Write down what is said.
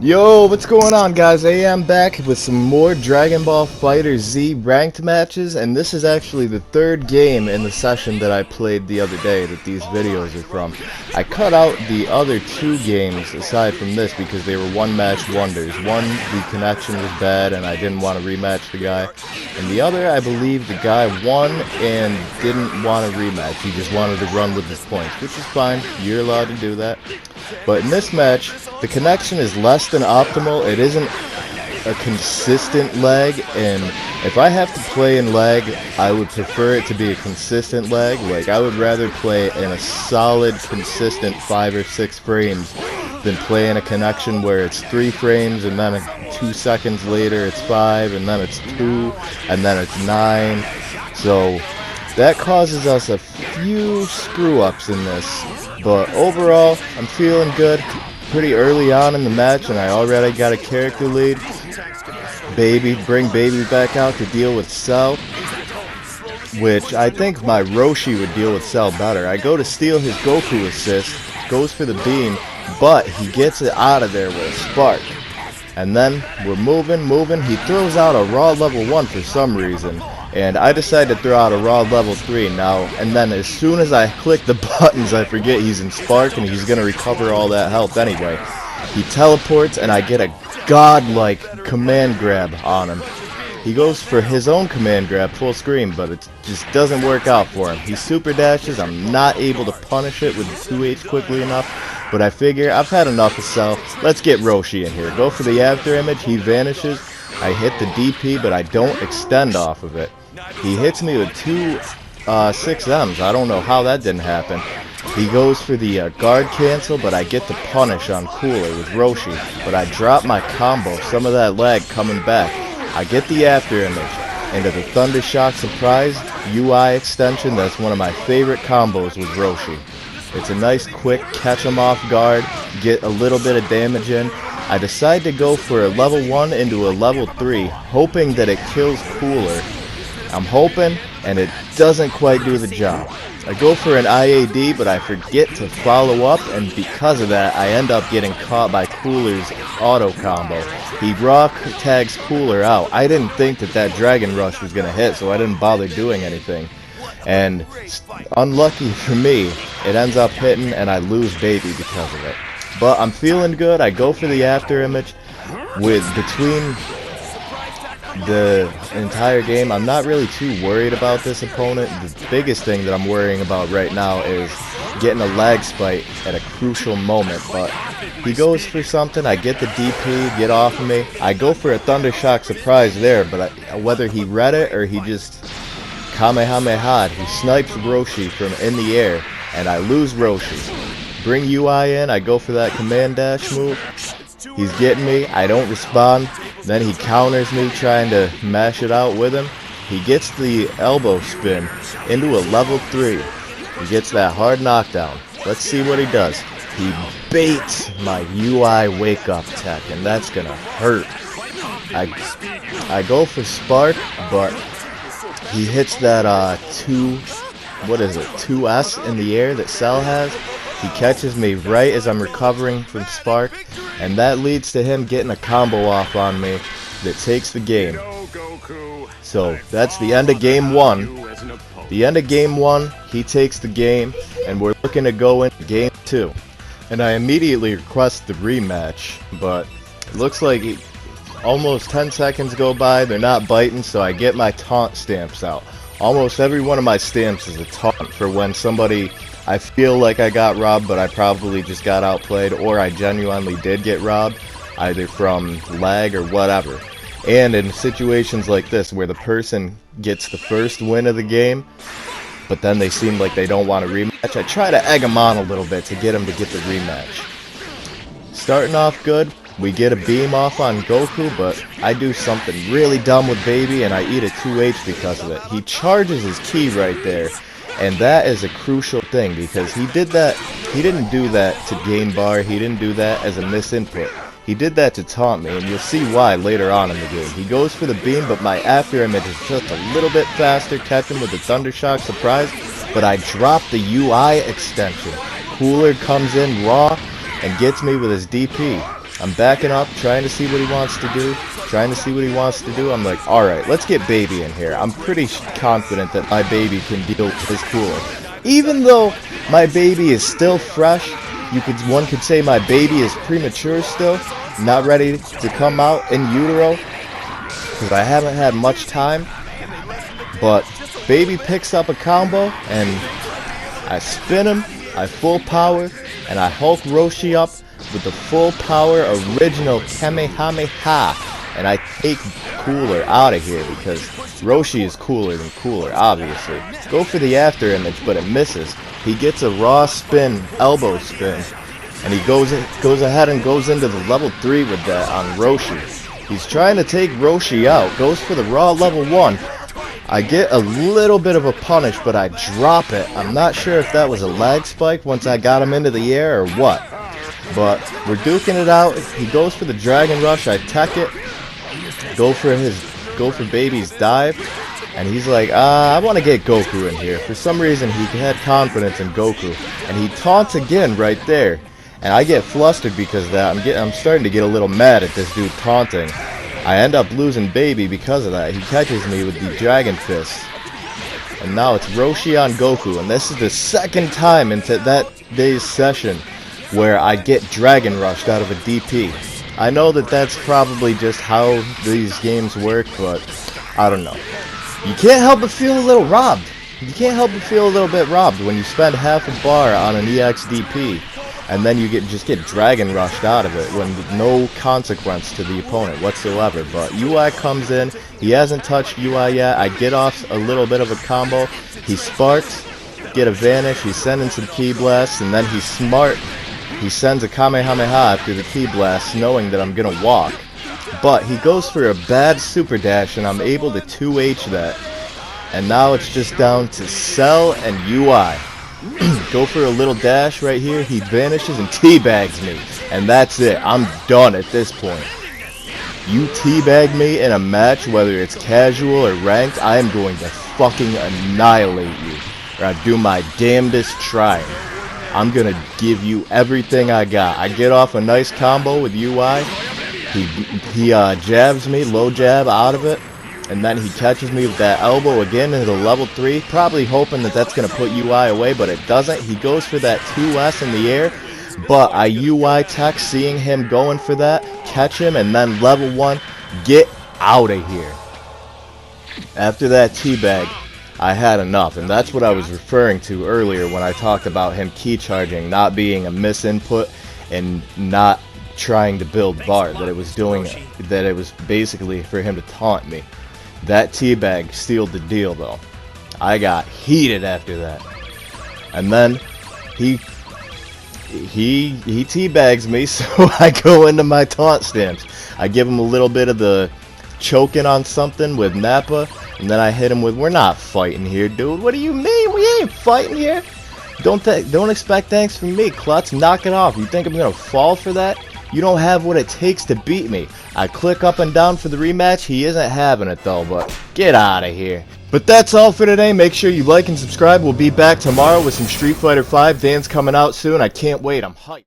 Yo, what's going on, guys? Ayyem back with some more Dragon Ball FighterZ ranked matches, and this is actually the third game in the session that I played the other day that these videos are from. I cut out the other two games aside from this because they were one-match wonders. One, the connection was bad and I didn't want to rematch the guy, and the other, I believe the guy won and didn't want to rematch. He just wanted to run with his points, which is fine. You're allowed to do that. But in this match, the connection is less than optimal. It isn't a consistent lag, and if I have to play in lag, I would prefer it to be a consistent lag. Like, I would rather play in a solid, consistent 5 or 6 frames than play in a connection where it's 3 frames and then 2 seconds later it's 5 and then it's 2 and then it's 9. So that causes us a few screw-ups in this. But overall, I'm feeling good. Pretty early on in the match, and I already got a character lead. Bring Baby back out to deal with Cell, which I think my Roshi would deal with Cell better. I go to steal his Goku assist, goes for the beam, but he gets it out of there with a spark. And then we're moving. He throws out a raw level 1 for some reason. And I decided to throw out a raw level 3 now, and then as soon as I click the buttons, I forget he's in Spark, and he's going to recover all that health anyway. He teleports, and I get a godlike command grab on him. He goes for his own command grab full screen, but it just doesn't work out for him. He super dashes. I'm not able to punish it with 2H quickly enough, but I figure I've had enough of Cell. Let's get Roshi in here. Go for the after image. He vanishes. I hit the DP, but I don't extend off of it. He hits me with 2 6Ms. I don't know how that didn't happen. He goes for the guard cancel, but I get the punish on Cooler with Roshi. But I drop my combo, some of that lag coming back. I get the after image into the Thunder Shock Surprise UI extension. That's one of my favorite combos with Roshi. It's a nice quick catch him off guard, get a little bit of damage in. I decide to go for a level 1 into a level 3, hoping that it kills Cooler. I'm hoping, and it doesn't quite do the job. I go for an IAD, but I forget to follow up, and because of that, I end up getting caught by Cooler's auto combo. He raw tags Cooler out. I didn't think that Dragon Rush was going to hit, so I didn't bother doing anything. And unlucky for me, it ends up hitting, and I lose Baby because of it. But I'm feeling good. I go for the after image. Between the entire game, I'm not really too worried about this opponent. The biggest thing that I'm worrying about right now is getting a lag spike at a crucial moment. But he goes for something, I get the DP, get off of me. I go for a Thunder Shock Surprise there, but whether he read it or he just Kamehameha, he snipes Roshi from in the air, and I lose Roshi. Bring UI in, I go for that command dash move. He's getting me, I don't respond. Then he counters me trying to mash it out with him. He gets the elbow spin into a level 3. He gets that hard knockdown. Let's see what he does. He baits my UI wake up tech, and that's gonna hurt. I go for Spark, but he hits that 2S in the air that Cell has. He catches me right as I'm recovering from Spark, and that leads to him getting a combo off on me that takes the game. So that's the end of game 1. The end of game 1, he takes the game, and we're looking to go into game 2. And I immediately request the rematch, but it looks like almost 10 seconds go by, they're not biting, so I get my taunt stamps out. Almost every one of my stamps is a taunt for when somebody, I feel like I got robbed, but I probably just got outplayed, or I genuinely did get robbed, either from lag or whatever. And in situations like this, where the person gets the first win of the game, but then they seem like they don't want a rematch, I try to egg them on a little bit to get them to get the rematch. Starting off good, we get a beam off on Goku, but I do something really dumb with Baby, and I eat a 2H because of it. He charges his ki right there. And that is a crucial thing, because he didn't do that to game bar, he didn't do that as a misinput. He did that to taunt me, and you'll see why later on in the game. He goes for the beam, but my after image is just a little bit faster, catch him with the Thunder Shock Surprise, but I drop the UI extension. Cooler comes in raw and gets me with his DP. I'm backing up, trying to see what he wants to do. I'm like, alright, let's get baby in here. I'm pretty confident that my baby can deal with his cooler. Even though my baby is still fresh, one could say my baby is premature still, not ready to come out in utero, because I haven't had much time. But baby picks up a combo, and I spin him, I full power, and I Hulk Roshi up with the full power original Kamehameha, and I take Cooler out of here because Roshi is cooler than Cooler, obviously. Go for the after image, but it misses. He gets a raw spin, elbow spin, and he goes ahead and goes into the level 3 with that on Roshi. He's trying to take Roshi out, goes for the raw level 1. I get a little bit of a punish, but I drop it. I'm not sure if that was a lag spike once I got him into the air or what. But we're duking it out. He goes for the Dragon Rush. I tech it. Go for baby's dive. And he's like, I want to get Goku in here. For some reason, he had confidence in Goku. And he taunts again right there. And I get flustered because of that. I'm starting to get a little mad at this dude taunting. I end up losing baby because of that. He catches me with the Dragon Fist. And now it's Roshi on Goku. And this is the second time into that day's session where I get Dragon Rushed out of a DP. I know that that's probably just how these games work, but I don't know. You can't help but feel a little robbed. You can't help but feel a little bit robbed when you spend half a bar on an EX DP, and then you just get Dragon Rushed out of it when no consequence to the opponent whatsoever. But UI comes in, he hasn't touched UI yet, I get off a little bit of a combo, he sparks, get a vanish, he's sending some Ki Blasts, and then he's smart. He sends a Kamehameha after the Ki Blast, knowing that I'm gonna walk. But he goes for a bad super dash, and I'm able to 2H that. And now it's just down to Cell and UI. Go for a little dash right here, he vanishes and teabags me. And that's it, I'm done at this point. You teabag me in a match, whether it's casual or ranked, I am going to fucking annihilate you. Or I'll do my damnedest trying. I'm gonna give you everything I got. I get off a nice combo with UI. He jabs me, low jab out of it, and then he catches me with that elbow again into the level 3, probably hoping that that's gonna put UI away, but it doesn't. He goes for that 2S in the air, but I UI tech, seeing him going for that, catch him, and then level 1, get out of here. After that teabag, I had enough, and that's what I was referring to earlier when I talked about him key charging, not being a misinput and not trying to build bar, that it was basically for him to taunt me. That teabag sealed the deal though. I got heated after that. And then he teabags me, so I go into my taunt stance. I give him a little bit of the choking on something with Nappa, and then I hit him with, we're not fighting here, dude. What do you mean? We ain't fighting here. Don't expect thanks from me, Klutz. Knock it off. You think I'm gonna fall for that? You don't have what it takes to beat me. I click up and down for the rematch. He isn't having it though, but get out of here. But that's all for today. Make sure you like and subscribe. We'll be back tomorrow with some Street Fighter V. Dan's coming out soon. I can't wait. I'm hyped.